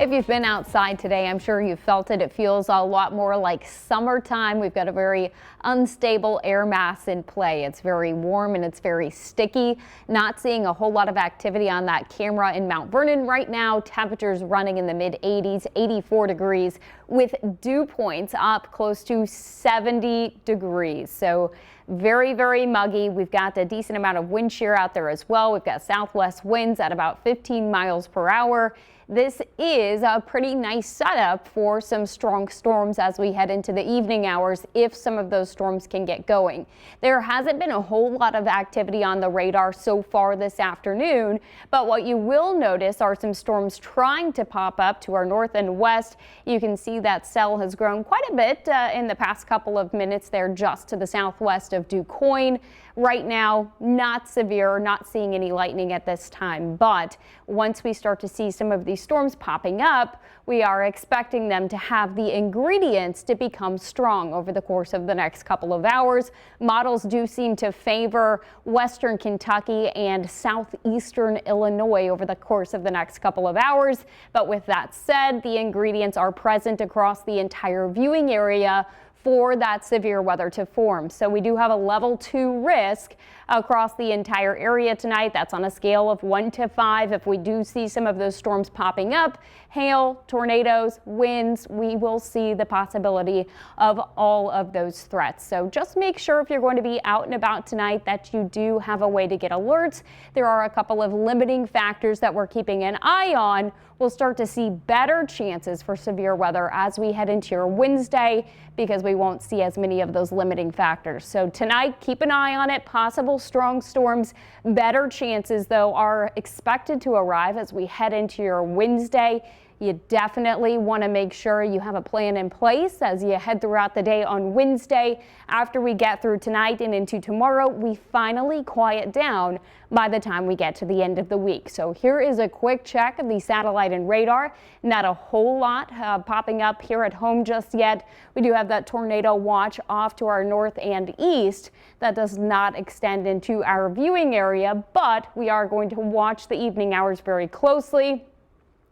If you've been outside today, I'm sure you felt it. It feels a lot more like summertime. We've got a very unstable air mass in play. It's very warm and it's very sticky. Not seeing a whole lot of activity on that camera in Mount Vernon right now. Temperatures running in the mid 80s, 84 degrees with dew points up close to 70 degrees. So very, very muggy. We've got a decent amount of wind shear out there as well. We've got southwest winds at about 15 miles per hour. This is a pretty nice setup for some strong storms as we head into the evening hours if some of those storms can get going. There hasn't been a whole lot of activity on the radar so far this afternoon, but what you will notice are some storms trying to pop up to our north and west. You can see that cell has grown quite a bit in the past couple of minutes there just to the southwest of DuQuoin. Right now, not severe, not seeing any lightning at this time, but once we start to see some of these storms popping up, we are expecting them to have the ingredients to become strong over the course of the next couple of hours. Models do seem to favor western Kentucky and southeastern Illinois over the course of the next couple of hours. But with that said, the ingredients are present across the entire viewing area for that severe weather to form. So we do have a level 2 risk across the entire area tonight. That's on a scale of 1 to 5. If we do see some of those storms popping up, hail, tornadoes, winds, we will see the possibility of all of those threats. So just make sure if you're going to be out and about tonight that you do have a way to get alerts. There are a couple of limiting factors that we're keeping an eye on. We'll start to see better chances for severe weather as we head into your Wednesday because we won't see as many of those limiting factors. So tonight, keep an eye on it. Possible strong storms. Better chances, though, are expected to arrive as we head into your Wednesday. You definitely want to make sure you have a plan in place as you head throughout the day on Wednesday. After we get through tonight and into tomorrow, we finally quiet down by the time we get to the end of the week. So here is a quick check of the satellite and radar. Not a whole lot popping up here at home just yet. We do have that tornado watch off to our north and east. That does not extend into our viewing area, but we are going to watch the evening hours very closely.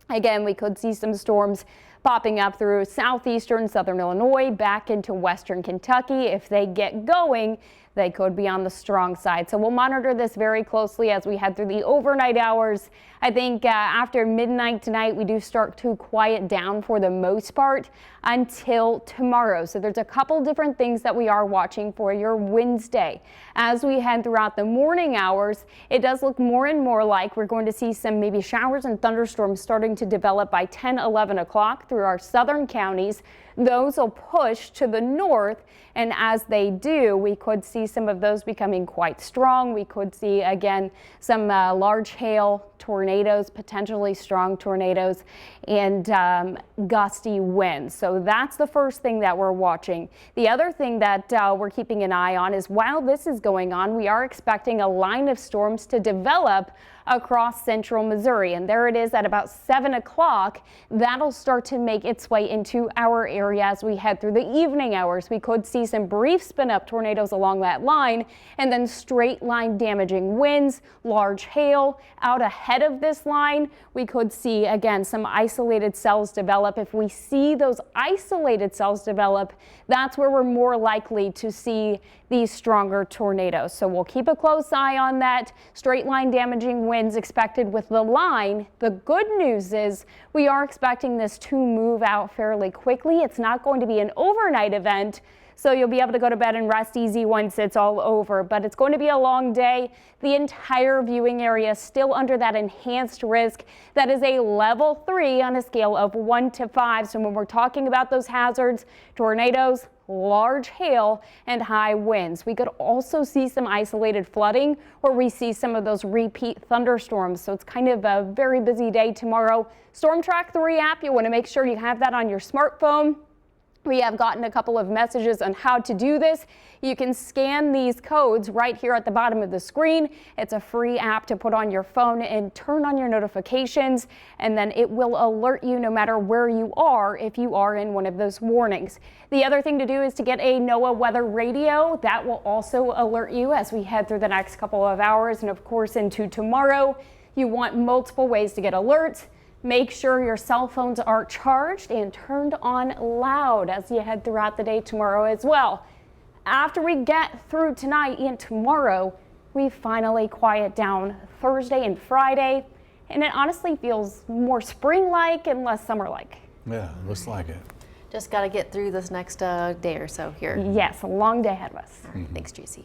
Again, we could see some storms popping up through southeastern southern Illinois back into western Kentucky. If they get going, they could be on the strong side. So we'll monitor this very closely as we head through the overnight hours. I think after midnight tonight, we do start to quiet down for the most part until tomorrow. So there's a couple different things that we are watching for your Wednesday. As we head throughout the morning hours, it does look more and more like we're going to see some maybe showers and thunderstorms starting to develop by 10, 11 o'clock through our southern counties. Those will push to the north, and as they do, we could see some of those becoming quite strong. We could see, again, some large hail, tornadoes, potentially strong tornadoes, and gusty winds. So that's the first thing that we're watching. The other thing that we're keeping an eye on is while this is going on, we are expecting a line of storms to develop across central Missouri. And there it is at about 7 o'clock. That'll start to make its way into our area as we head through the evening hours. We could see some brief spin up tornadoes along that line and then straight line damaging winds, large hail. Out ahead of this line, we could see again some isolated cells develop. If we see those isolated cells develop, that's where we're more likely to see these stronger tornadoes. So we'll keep a close eye on that. Straight line damaging winds expected with the line. The good news is we are expecting this to move out fairly quickly. It's not going to be an overnight event, so you'll be able to go to bed and rest easy once it's all over. But it's going to be a long day. The entire viewing area is still under that enhanced risk. That is a level 3 on a scale of 1 to 5. So when we're talking about those hazards, tornadoes, large hail, and high winds. We could also see some isolated flooding where we see some of those repeat thunderstorms. So it's kind of a very busy day tomorrow. StormTrack 3 app, you want to make sure you have that on your smartphone. We have gotten a couple of messages on how to do this. You can scan these codes right here at the bottom of the screen. It's a free app to put on your phone and turn on your notifications, and then it will alert you no matter where you are if you are in one of those warnings. The other thing to do is to get a NOAA weather radio. That will also alert you as we head through the next couple of hours and of course into tomorrow. You want multiple ways to get alerts. Make sure your cell phones are charged and turned on loud as you head throughout the day tomorrow as well. After we get through tonight and tomorrow, we finally quiet down Thursday and Friday, and it honestly feels more spring-like and less summer-like. Yeah, looks like it. Just got to get through this next day or so here. Yes, a long day ahead of us. Thanks, Jacie.